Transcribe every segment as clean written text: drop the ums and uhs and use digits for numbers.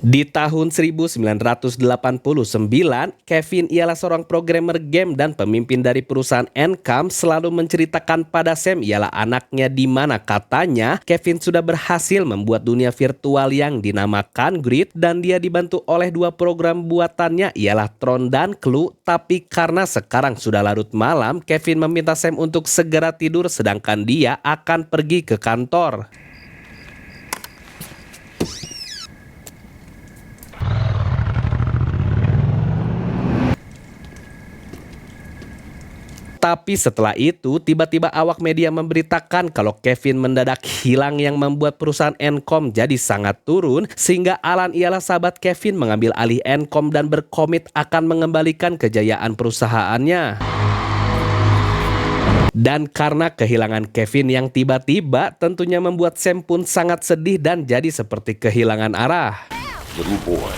Di tahun 1989, Kevin ialah seorang programmer game dan pemimpin dari perusahaan Encom selalu menceritakan pada Sam ialah anaknya di mana katanya Kevin sudah berhasil membuat dunia virtual yang dinamakan Grid dan dia dibantu oleh dua program buatannya ialah Tron dan Clue, tapi karena sekarang sudah larut malam, Kevin meminta Sam untuk segera tidur sedangkan dia akan pergi ke kantor. Tapi setelah itu, tiba-tiba awak media memberitakan kalau Kevin mendadak hilang yang membuat perusahaan Encom jadi sangat turun, sehingga Alan ialah sahabat Kevin mengambil alih Encom dan berkomit akan mengembalikan kejayaan perusahaannya. Dan karena kehilangan Kevin yang tiba-tiba, tentunya membuat Sam pun sangat sedih dan jadi seperti kehilangan arah. Little boy.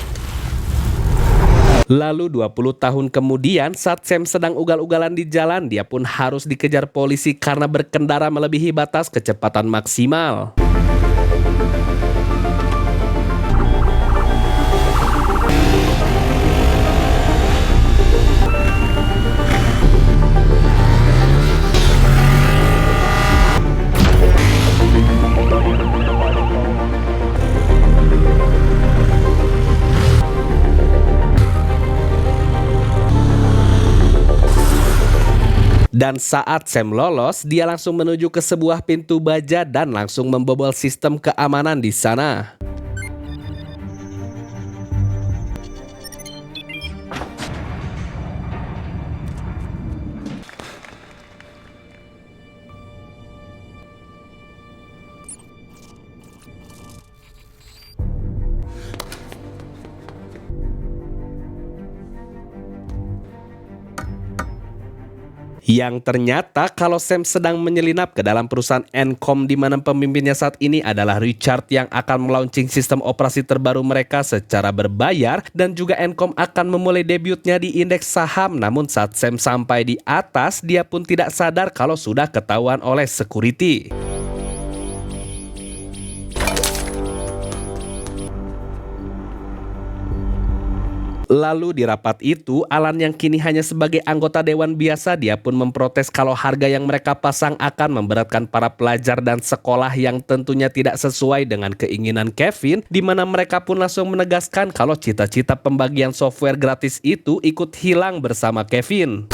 Lalu 20 tahun kemudian saat Sam sedang ugal-ugalan di jalan, dia pun harus dikejar polisi karena berkendara melebihi batas kecepatan maksimal. Dan saat Sam lolos, dia langsung menuju ke sebuah pintu baja dan langsung membobol sistem keamanan di sana. Yang ternyata kalau Sam sedang menyelinap ke dalam perusahaan Encom di mana pemimpinnya saat ini adalah Richard yang akan melaunching sistem operasi terbaru mereka secara berbayar, dan juga Encom akan memulai debutnya di indeks saham. Namun saat Sam sampai di atas, dia pun tidak sadar kalau sudah ketahuan oleh security. Lalu di rapat itu, Alan yang kini hanya sebagai anggota dewan biasa, dia pun memprotes kalau harga yang mereka pasang akan memberatkan para pelajar dan sekolah yang tentunya tidak sesuai dengan keinginan Kevin, di mana mereka pun langsung menegaskan kalau cita-cita pembagian software gratis itu ikut hilang bersama Kevin.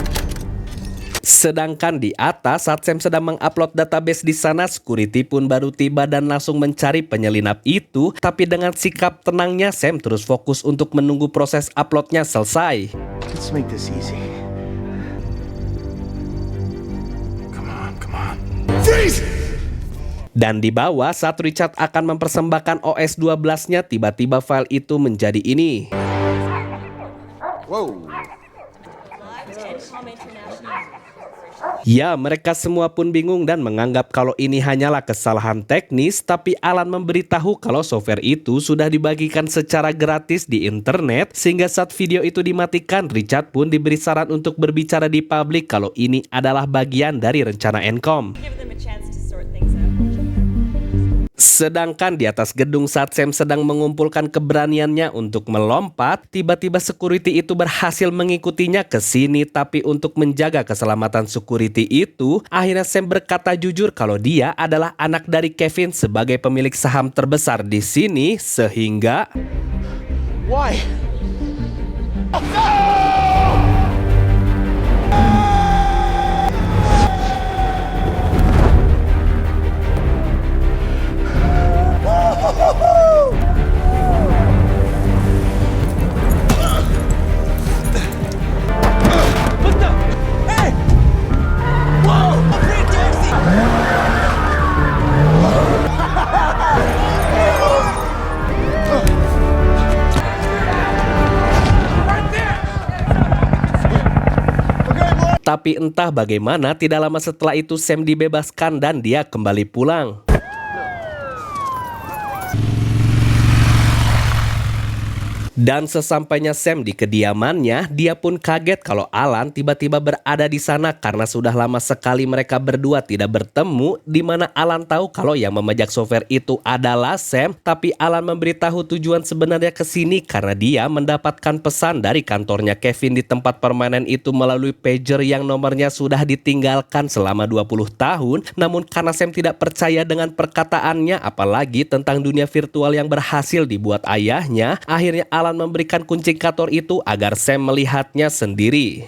Sedangkan di atas, saat Sam sedang mengupload database di sana, security pun baru tiba dan langsung mencari penyelinap itu. Tapi dengan sikap tenangnya, Sam terus fokus untuk menunggu proses uploadnya selesai. Let's make this easy. Come on. Freeze! Dan di bawah, saat Richard akan mempersembahkan OS 12-nya, tiba-tiba file itu menjadi ini. Whoa. Ya, mereka semua pun bingung dan menganggap kalau ini hanyalah kesalahan teknis, tapi Alan memberitahu kalau software itu sudah dibagikan secara gratis di internet, sehingga saat video itu dimatikan, Richard pun diberi saran untuk berbicara di publik kalau ini adalah bagian dari rencana Encom. Sedangkan di atas gedung saat Sam sedang mengumpulkan keberaniannya untuk melompat, tiba-tiba security itu berhasil mengikutinya ke sini. Tapi untuk menjaga keselamatan security itu, akhirnya Sam berkata jujur kalau dia adalah anak dari Kevin sebagai pemilik saham terbesar di sini, sehingga... Why? Tapi entah bagaimana, tidak lama setelah itu Sam dibebaskan dan dia kembali pulang. Dan sesampainya Sam di kediamannya, dia pun kaget kalau Alan tiba-tiba berada di sana karena sudah lama sekali mereka berdua tidak bertemu, di mana Alan tahu kalau yang memajak software itu adalah Sam, tapi Alan memberitahu tujuan sebenarnya ke sini karena dia mendapatkan pesan dari kantornya Kevin di tempat permainan itu melalui pager yang nomornya sudah ditinggalkan selama 20 tahun. Namun karena Sam tidak percaya dengan perkataannya, apalagi tentang dunia virtual yang berhasil dibuat ayahnya, akhirnya Alan memberikan kunci kantor itu agar Sam melihatnya sendiri.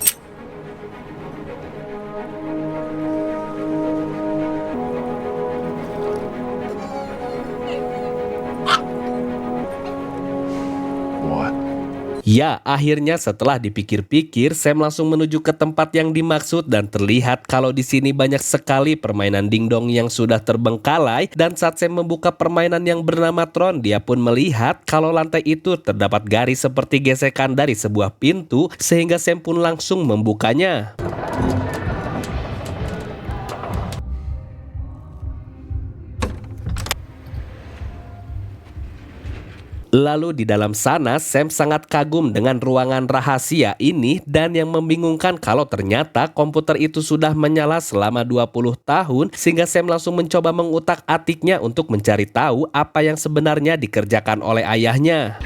What? Ya, akhirnya setelah dipikir-pikir, Sam langsung menuju ke tempat yang dimaksud dan terlihat kalau di sini banyak sekali permainan dingdong yang sudah terbengkalai. Dan saat Sam membuka permainan yang bernama Tron, dia pun melihat kalau lantai itu terdapat garis seperti gesekan dari sebuah pintu, sehingga Sam pun langsung membukanya. Lalu di dalam sana, Sam sangat kagum dengan ruangan rahasia ini dan yang membingungkan kalau ternyata komputer itu sudah menyala selama 20 tahun sehingga Sam langsung mencoba mengutak-atiknya untuk mencari tahu apa yang sebenarnya dikerjakan oleh ayahnya.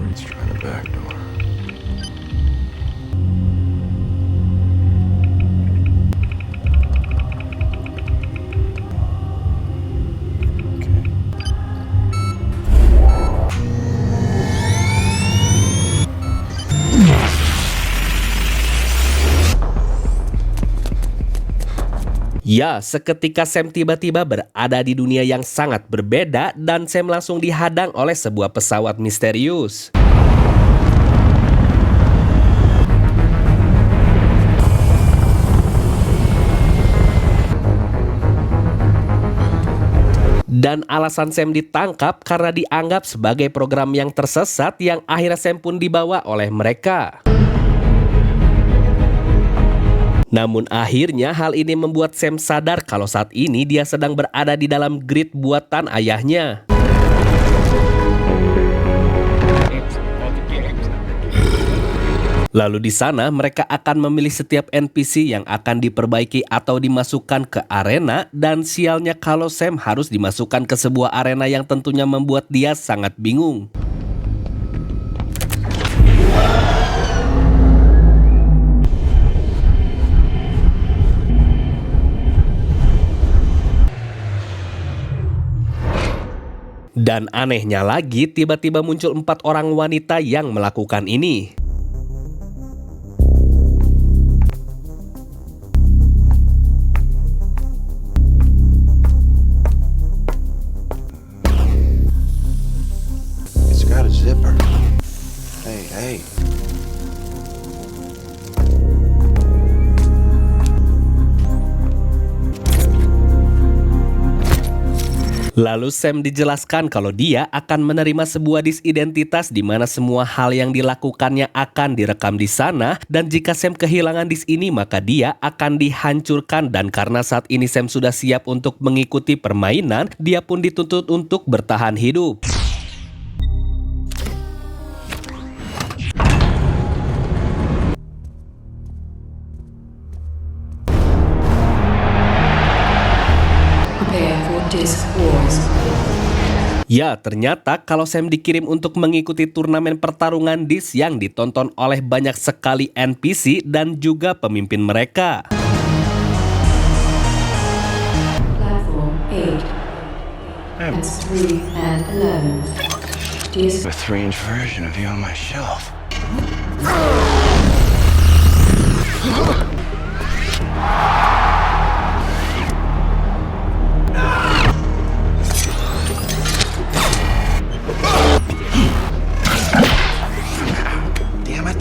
Let's try the back door. Ya, seketika Sam tiba-tiba berada di dunia yang sangat berbeda dan Sam langsung dihadang oleh sebuah pesawat misterius. Dan alasan Sam ditangkap karena dianggap sebagai program yang tersesat yang akhirnya Sam pun dibawa oleh mereka. Namun akhirnya hal ini membuat Sam sadar kalau saat ini dia sedang berada di dalam grid buatan ayahnya. Lalu di sana mereka akan memilih setiap NPC yang akan diperbaiki atau dimasukkan ke arena, dan sialnya kalau Sam harus dimasukkan ke sebuah arena yang tentunya membuat dia sangat bingung. Dan anehnya lagi, tiba-tiba muncul 4 orang wanita yang melakukan ini. It's got a zipper. Hey. Lalu Sam dijelaskan kalau dia akan menerima sebuah disk identitas di mana semua hal yang dilakukannya akan direkam di sana, dan jika Sam kehilangan disk ini maka dia akan dihancurkan. Dan karena saat ini Sam sudah siap untuk mengikuti permainan, dia pun dituntut untuk bertahan hidup. Prepare for Disc Wars. Ya, ternyata kalau Sam dikirim untuk mengikuti turnamen pertarungan disk yang ditonton oleh banyak sekali NPC dan juga pemimpin mereka. Platform 8, S3 and 11. Disc A 3-inch version of you on my shelf. Damn it.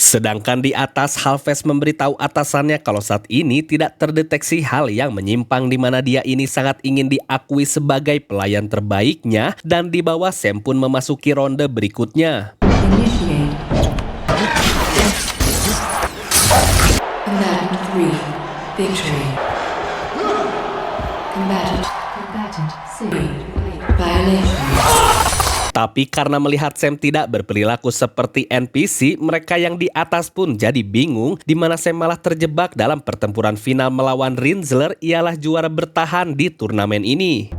Sedangkan di atas, Halves memberitahu atasannya kalau saat ini tidak terdeteksi hal yang menyimpang di mana dia ini sangat ingin diakui sebagai pelayan terbaiknya, dan di bawah Sam pun memasuki ronde berikutnya. Initiate. Combatant 3. Victory. Combatant C. Violation. Tapi karena melihat Sam tidak berperilaku seperti NPC, mereka yang di atas pun jadi bingung di mana Sam malah terjebak dalam pertempuran final melawan Rinzler, ialah juara bertahan di turnamen ini.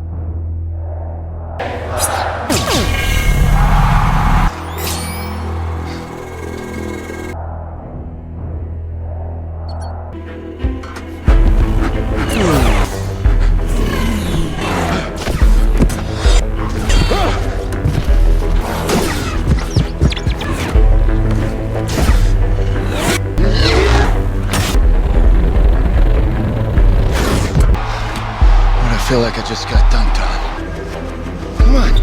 I feel like I just got dunked on. Come on.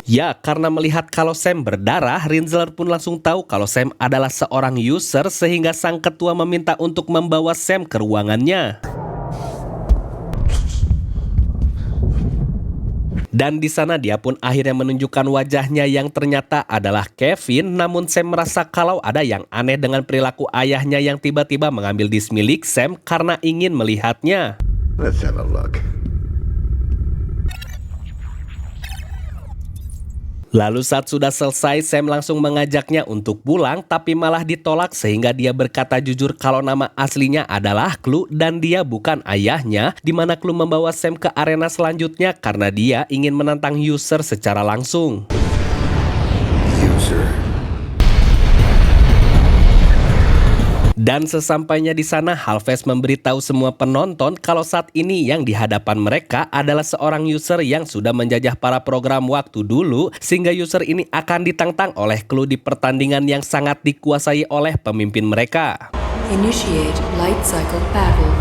Ya, karena melihat kalau Sam berdarah, Rinzler pun langsung tahu kalau Sam adalah seorang user, sehingga sang ketua meminta untuk membawa Sam ke ruangannya. Dan di sana dia pun akhirnya menunjukkan wajahnya yang ternyata adalah Kevin, namun Sam merasa kalau ada yang aneh dengan perilaku ayahnya yang tiba-tiba mengambil disk milik Sam karena ingin melihatnya. Let's have a look. Lalu saat sudah selesai, Sam langsung mengajaknya untuk pulang, tapi malah ditolak sehingga dia berkata jujur kalau nama aslinya adalah Clue dan dia bukan ayahnya, di mana Clue membawa Sam ke arena selanjutnya karena dia ingin menantang user secara langsung. User. Dan sesampainya di sana, Halves memberitahu semua penonton kalau saat ini yang di hadapan mereka adalah seorang user yang sudah menjajah para program waktu dulu, sehingga user ini akan ditantang oleh Clue di pertandingan yang sangat dikuasai oleh pemimpin mereka. Initiate light cycle battle.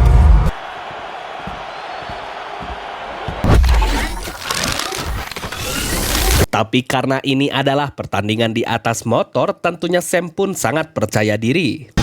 Tapi karena ini adalah pertandingan di atas motor, tentunya Sam pun sangat percaya diri.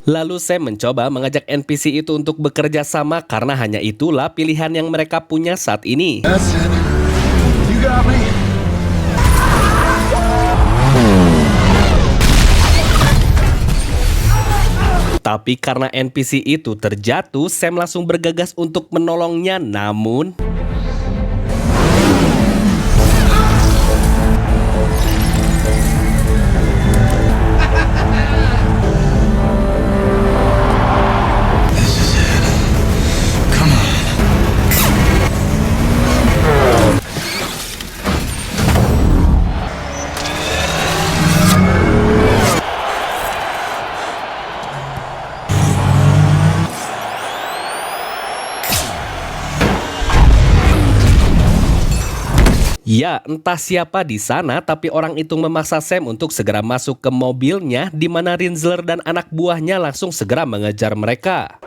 Lalu Sam mencoba mengajak NPC itu untuk bekerja sama karena hanya itulah pilihan yang mereka punya saat ini. That's it. You got me. Tapi karena NPC itu terjatuh, Sam langsung bergegas untuk menolongnya, namun ya, entah siapa di sana, tapi orang itu memaksa Sam untuk segera masuk ke mobilnya, di mana Rinzler dan anak buahnya langsung segera mengejar mereka.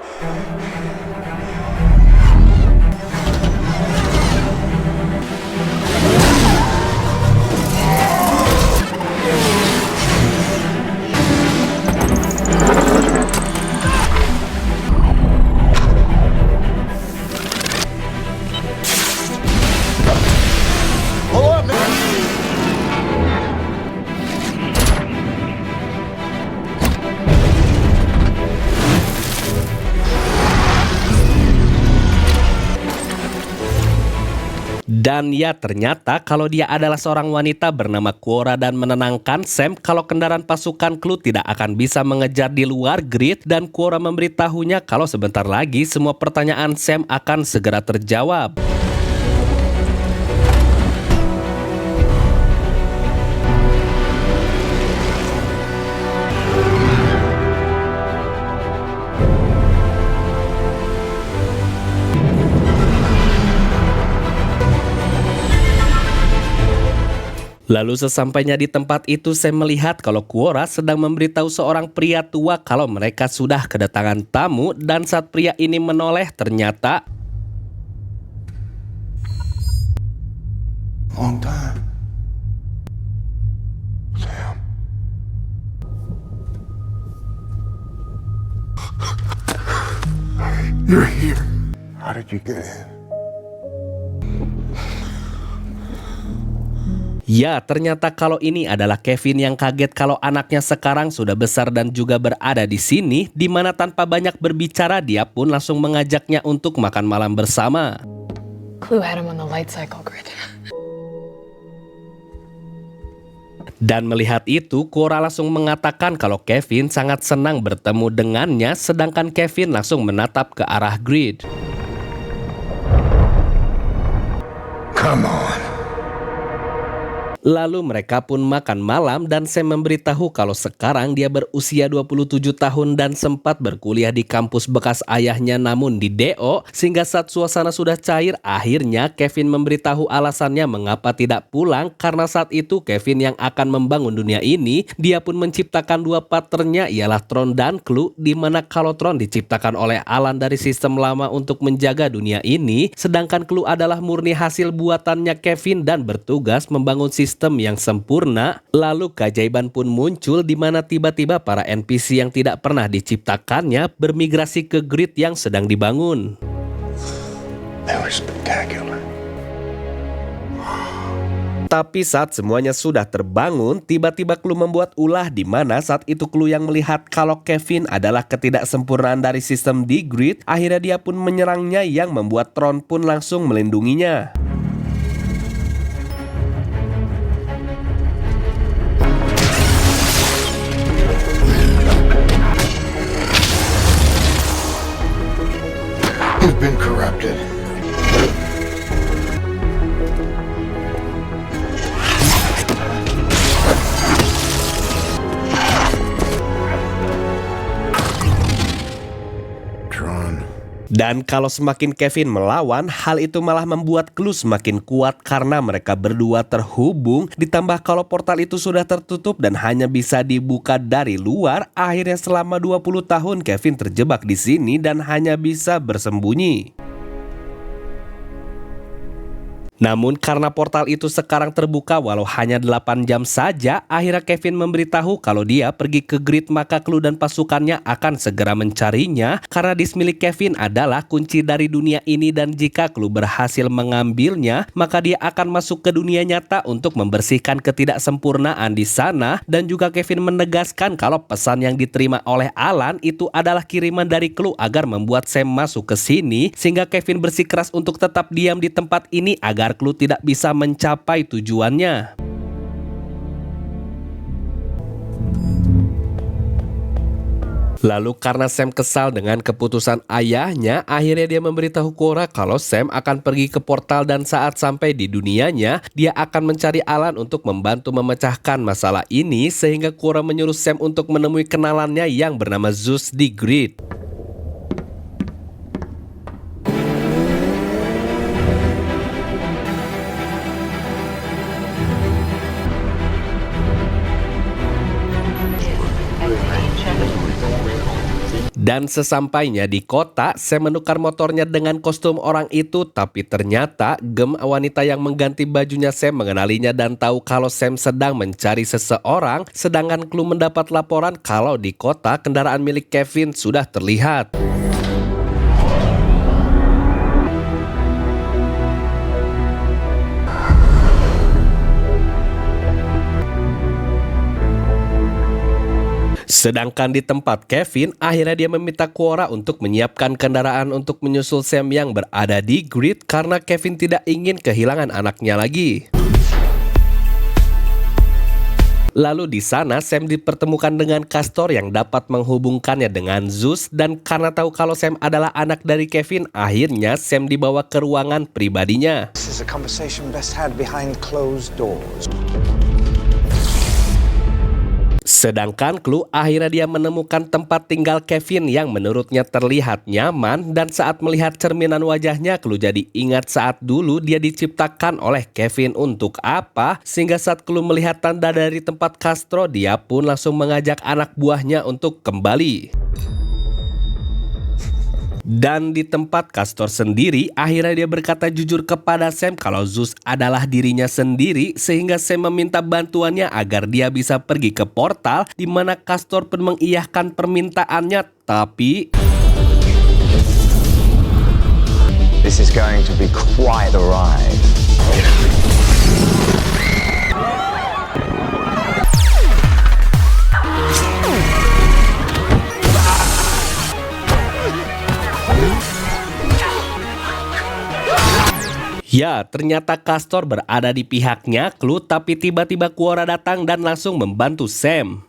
Dan ya ternyata kalau dia adalah seorang wanita bernama Quora dan menenangkan Sam kalau kendaraan pasukan Clue tidak akan bisa mengejar di luar grid, dan Quora memberitahunya kalau sebentar lagi semua pertanyaan Sam akan segera terjawab. Lalu sesampainya di tempat itu, Sam melihat kalau Quora sedang memberitahu seorang pria tua kalau mereka sudah kedatangan tamu, dan saat pria ini menoleh ternyata Long time. Sam. You're here. How did you get in? ya ternyata kalau ini adalah Kevin yang kaget kalau anaknya sekarang sudah besar dan juga berada di sini, di mana tanpa banyak berbicara dia pun langsung mengajaknya untuk makan malam bersama. Clue had him on the light cycle grid. Dan melihat itu, Quora langsung mengatakan kalau Kevin sangat senang bertemu dengannya, sedangkan Kevin langsung menatap ke arah grid. Come on. Lalu mereka pun makan malam dan Sam memberitahu kalau sekarang dia berusia 27 tahun dan sempat berkuliah di kampus bekas ayahnya namun di DO, sehingga saat suasana sudah cair akhirnya Kevin memberitahu alasannya mengapa tidak pulang, karena saat itu Kevin yang akan membangun dunia ini. Dia pun menciptakan dua partnernya ialah Tron dan Clue, di mana kalau Tron diciptakan oleh Alan dari sistem lama untuk menjaga dunia ini, sedangkan Clue adalah murni hasil buatannya Kevin dan bertugas membangun sistem yang sempurna. Lalu keajaiban pun muncul di mana tiba-tiba para NPC yang tidak pernah diciptakannya bermigrasi ke grid yang sedang dibangun. That was spectacular. Tapi saat semuanya sudah terbangun, tiba-tiba Clue membuat ulah di mana saat itu Clue yang melihat kalau Kevin adalah ketidaksempurnaan dari sistem di grid, akhirnya dia pun menyerangnya yang membuat Tron pun langsung melindunginya. You've been corrupted. Tron. Dan kalau semakin Kevin melawan, hal itu malah membuat Clue semakin kuat karena mereka berdua terhubung. Ditambah kalau portal itu sudah tertutup dan hanya bisa dibuka dari luar, akhirnya selama 20 tahun Kevin terjebak di sini dan hanya bisa bersembunyi. Namun karena portal itu sekarang terbuka walau hanya 8 jam saja, akhirnya Kevin memberitahu kalau dia pergi ke grid, maka Clue dan pasukannya akan segera mencarinya karena disk milik Kevin adalah kunci dari dunia ini, dan jika Clue berhasil mengambilnya, maka dia akan masuk ke dunia nyata untuk membersihkan ketidaksempurnaan di sana. Dan juga Kevin menegaskan kalau pesan yang diterima oleh Alan itu adalah kiriman dari Clue agar membuat Sam masuk ke sini, sehingga Kevin bersikeras untuk tetap diam di tempat ini agar Clue tidak bisa mencapai tujuannya. Lalu karena Sam kesal dengan keputusan ayahnya, akhirnya dia memberitahu Quora kalau Sam akan pergi ke portal dan saat sampai di dunianya, dia akan mencari Alan untuk membantu memecahkan masalah ini, sehingga Quora menyuruh Sam untuk menemui kenalannya yang bernama Zeus di grid. Dan sesampainya di kota, Sam menukar motornya dengan kostum orang itu, tapi ternyata Gem, wanita yang mengganti bajunya Sam, mengenalinya dan tahu kalau Sam sedang mencari seseorang, sedangkan Clue mendapat laporan kalau di kota kendaraan milik Kevin sudah terlihat. Sedangkan di tempat Kevin, akhirnya dia meminta Quora untuk menyiapkan kendaraan untuk menyusul Sam yang berada di grid karena Kevin tidak ingin kehilangan anaknya lagi. Lalu di sana Sam dipertemukan dengan Castor yang dapat menghubungkannya dengan Zeus, dan karena tahu kalau Sam adalah anak dari Kevin, akhirnya Sam dibawa ke ruangan pribadinya. This is a conversation best had behind closed doors. Sedangkan Clue akhirnya dia menemukan tempat tinggal Kevin yang menurutnya terlihat nyaman, dan saat melihat cerminan wajahnya Clue jadi ingat saat dulu dia diciptakan oleh Kevin untuk apa, sehingga saat Clue melihat tanda dari tempat Castro dia pun langsung mengajak anak buahnya untuk kembali. Dan di tempat Castor sendiri, akhirnya dia berkata jujur kepada Sam kalau Zeus adalah dirinya sendiri, sehingga Sam meminta bantuannya agar dia bisa pergi ke portal, di mana Castor pun mengiyahkan permintaannya, tapi This is going to be quite a ride. ya, ternyata Castor berada di pihaknya Clue, tapi tiba-tiba Quora datang dan langsung membantu Sam.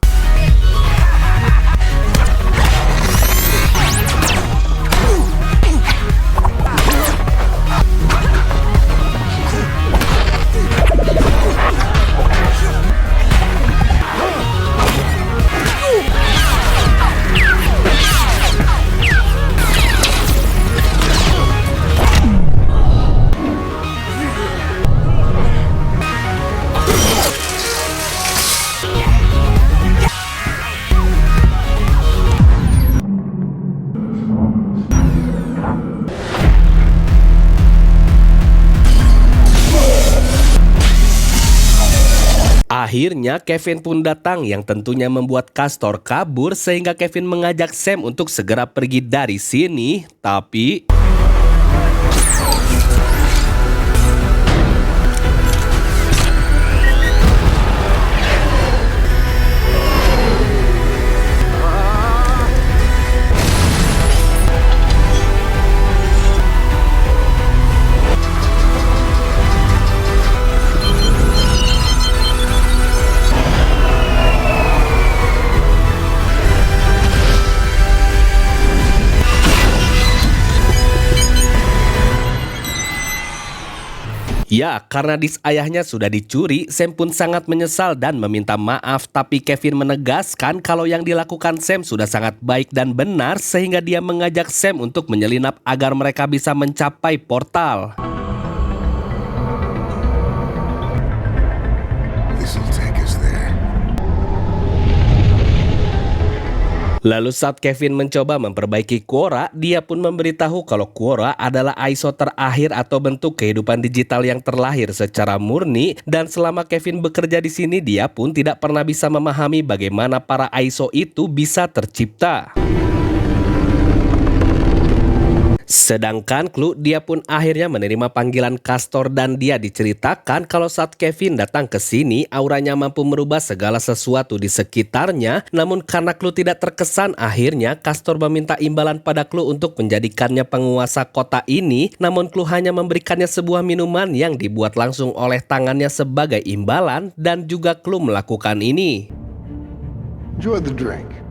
Akhirnya Kevin pun datang yang tentunya membuat Castor kabur, sehingga Kevin mengajak Sam untuk segera pergi dari sini, tapi ya, karena disk ayahnya sudah dicuri, Sam pun sangat menyesal dan meminta maaf, tapi Kevin menegaskan kalau yang dilakukan Sam sudah sangat baik dan benar, sehingga dia mengajak Sam untuk menyelinap agar mereka bisa mencapai portal. This'll take us there. Lalu saat Kevin mencoba memperbaiki Quora, dia pun memberitahu kalau Quora adalah ISO terakhir atau bentuk kehidupan digital yang terlahir secara murni, dan selama Kevin bekerja di sini dia pun tidak pernah bisa memahami bagaimana para ISO itu bisa tercipta. Sedangkan Clue dia pun akhirnya menerima panggilan Castor, dan dia diceritakan kalau saat Kevin datang ke sini auranya mampu merubah segala sesuatu di sekitarnya. Namun karena Clue tidak terkesan, akhirnya Castor meminta imbalan pada Clue untuk menjadikannya penguasa kota ini. Namun Clue hanya memberikannya sebuah minuman yang dibuat langsung oleh tangannya sebagai imbalan, dan juga Clue melakukan ini. Enjoy the drink.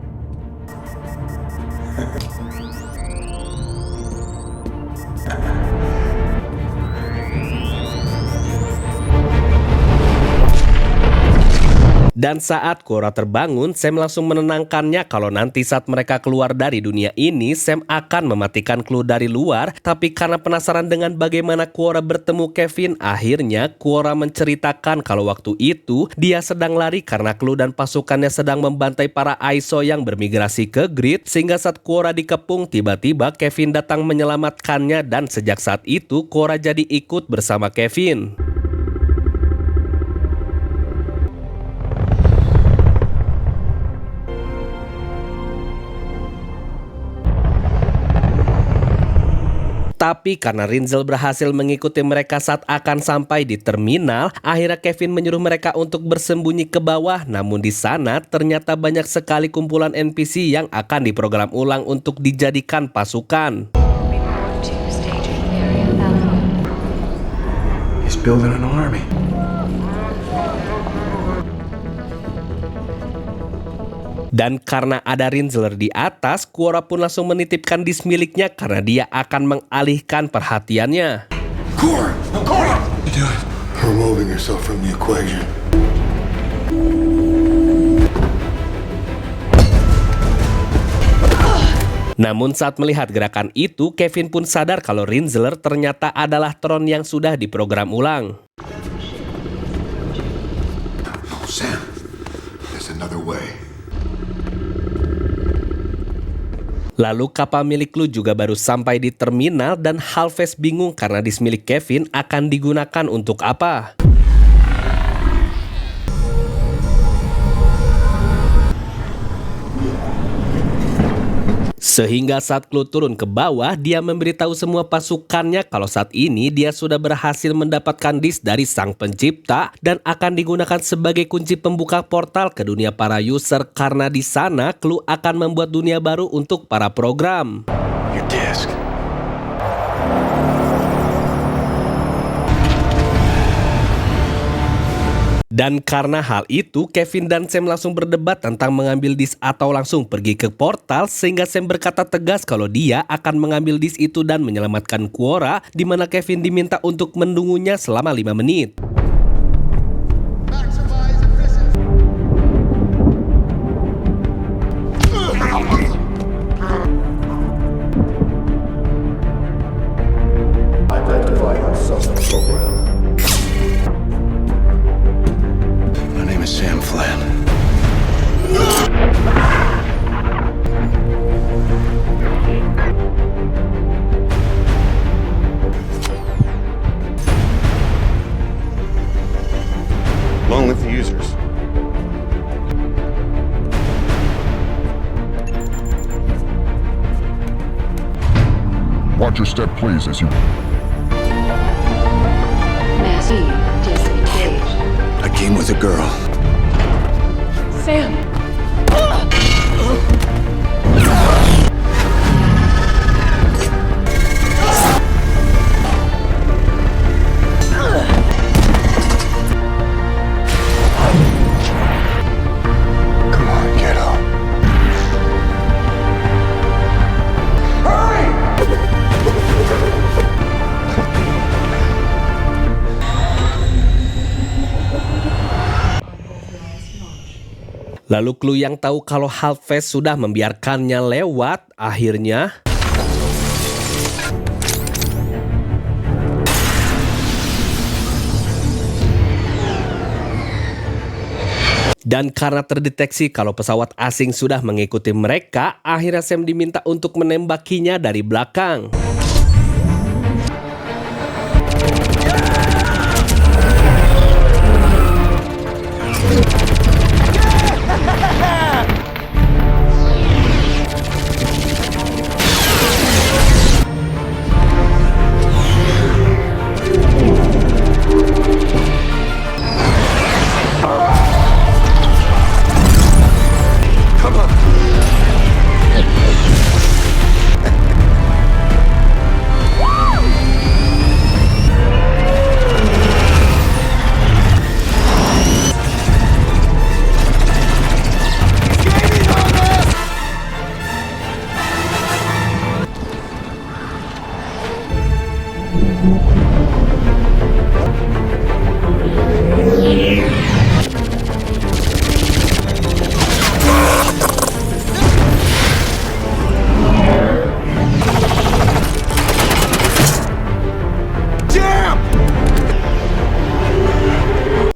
Dan saat Quora terbangun, Sam langsung menenangkannya kalau nanti saat mereka keluar dari dunia ini, Sam akan mematikan Clue dari luar. Tapi karena penasaran dengan bagaimana Quora bertemu Kevin, akhirnya Quora menceritakan kalau waktu itu dia sedang lari karena Clue dan pasukannya sedang membantai para ISO yang bermigrasi ke grid, sehingga saat Quora dikepung, tiba-tiba Kevin datang menyelamatkannya, dan sejak saat itu Quora jadi ikut bersama Kevin. Tapi karena Rinzel berhasil mengikuti mereka saat akan sampai di terminal, akhirnya Kevin menyuruh mereka untuk bersembunyi ke bawah. Namun di sana ternyata banyak sekali kumpulan NPC yang akan diprogram ulang untuk dijadikan pasukan. He's building an army. Dan karena ada Rinzler di atas, Quora pun langsung menitipkan disk miliknya karena dia akan mengalihkan perhatiannya. Cora! Cora! You do it. Removing yourself from the equation. Namun saat melihat gerakan itu, Kevin pun sadar kalau Rinzler ternyata adalah Tron yang sudah diprogram ulang. Oh, Sam. There's another way. Lalu kapal milik Clue juga baru sampai di terminal dan Halves bingung karena disk milik Kevin akan digunakan untuk apa. Sehingga saat Clue turun ke bawah, dia memberitahu semua pasukannya kalau saat ini dia sudah berhasil mendapatkan disk dari sang pencipta dan akan digunakan sebagai kunci pembuka portal ke dunia para user karena di sana Clue akan membuat dunia baru untuk para program. Your disc. Dan karena hal itu, Kevin dan Sam langsung berdebat tentang mengambil disk atau langsung pergi ke portal, sehingga Sam berkata tegas kalau dia akan mengambil disk itu dan menyelamatkan Quora, di mana Kevin diminta untuk menunggunya selama 5 menit. My name is Sam Flynn. Long live the users. Watch your step, please, as you... Mass E disengaged. I came with a girl. Sam! Come on, get up. Lalu Clue yang tahu kalau Halves sudah membiarkannya lewat, akhirnya... Dan karena terdeteksi kalau pesawat asing sudah mengikuti mereka, akhirnya Sam diminta untuk menembakinya dari belakang.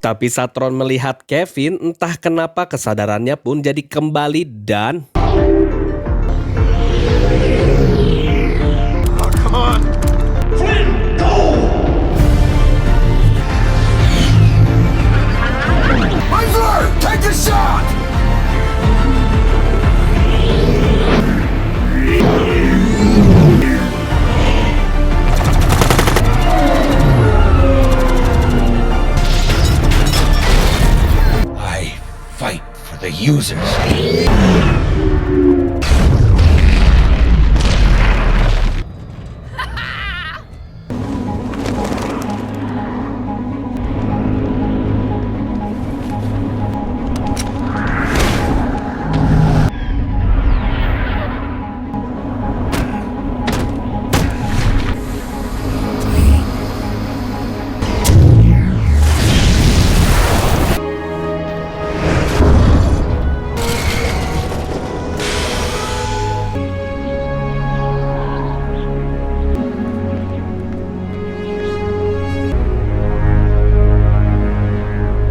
Tapi saat Tron melihat Kevin, entah kenapa kesadarannya pun jadi kembali dan... Oh, come on. Flynn, go! Rinzler, take a shot! users.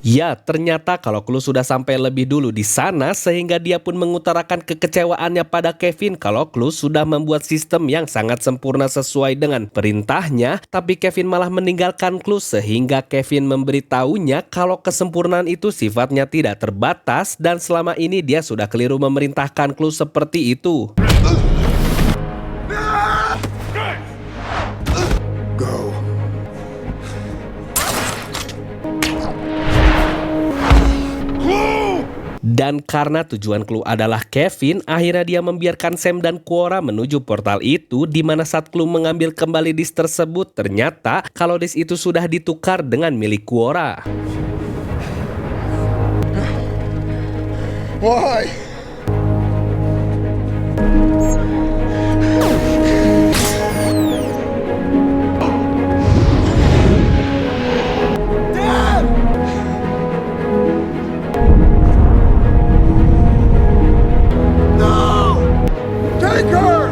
Ya, ternyata kalau Chloe sudah sampai lebih dulu di sana sehingga dia pun mengutarakan kekecewaannya pada Kevin kalau Chloe sudah membuat sistem yang sangat sempurna sesuai dengan perintahnya, tapi Kevin malah meninggalkan Chloe sehingga Kevin memberitahunya kalau kesempurnaan itu sifatnya tidak terbatas dan selama ini dia sudah keliru memerintahkan Chloe seperti itu. Go. Dan karena tujuan Chloe adalah Kevin, akhirnya dia membiarkan Sam dan Quora menuju portal itu, di mana saat Chloe mengambil kembali disk tersebut, ternyata kalau disk itu sudah ditukar dengan milik Quora. Why? Take her!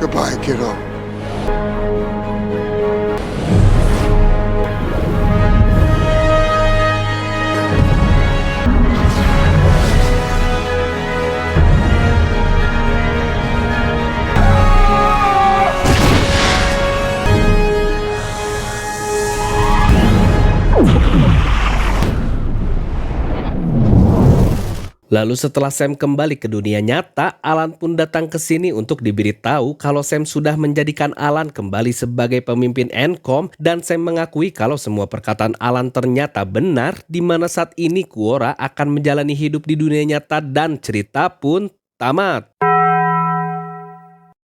Goodbye, kiddo. Lalu setelah Sam kembali ke dunia nyata, Alan pun datang ke sini untuk diberitahu kalau Sam sudah menjadikan Alan kembali sebagai pemimpin Encom dan Sam mengakui kalau semua perkataan Alan ternyata benar, di mana saat ini Quora akan menjalani hidup di dunia nyata dan cerita pun tamat.